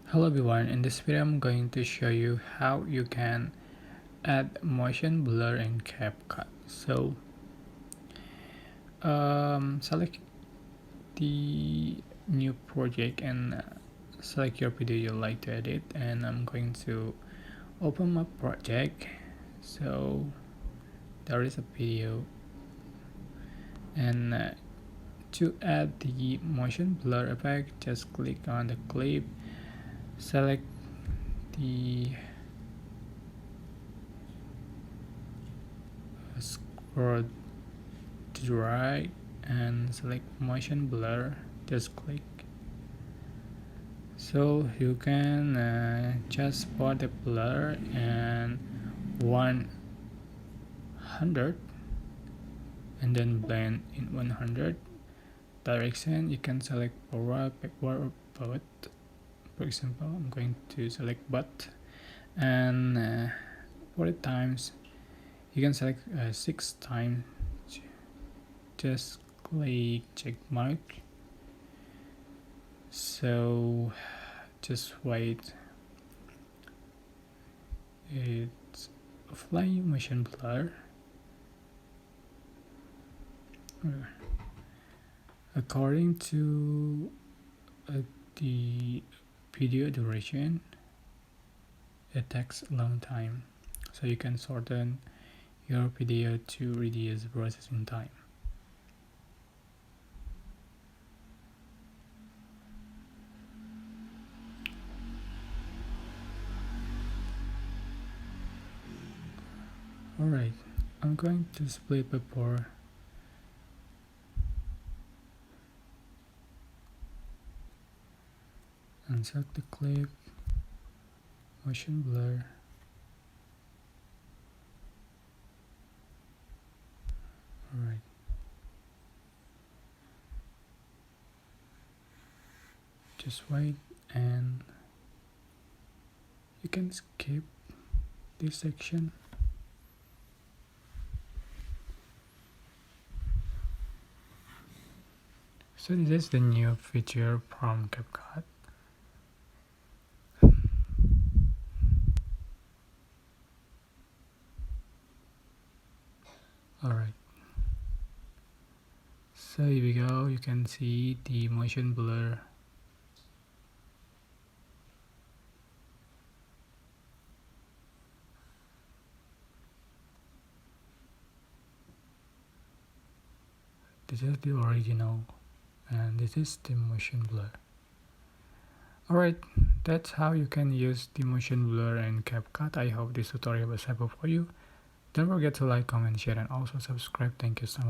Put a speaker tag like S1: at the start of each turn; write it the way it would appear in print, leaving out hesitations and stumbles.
S1: Hello everyone, in this video I'm going to show you how you can add motion blur in CapCut. So select the new project and select your video you'd like to edit, and I'm going to open my project. So there is a video, and to add the motion blur effect, just click on the clip, select the scroll to the right and select motion blur, just click. So you can just spot the blur and 100 and then blend in 100 direction. You can select forward, backward, or both. For example, I'm going to select both, and 40 times. You can select 6 times. Just click check mark. So just wait, it's apply motion blur. According to the video duration, it takes a long time, so you can shorten your video to reduce processing time. Alright, I'm going to split before and select the clip, motion blur. Alright, just wait, and you can skip this section. So this is the new feature from CapCut. Alright, so here we go, you can see the motion blur. This is the original and this is the motion blur. Alright, that's how you can use the motion blur in CapCut. I hope this tutorial was helpful for you. Don't forget to like, comment, share, and also subscribe. Thank you so much.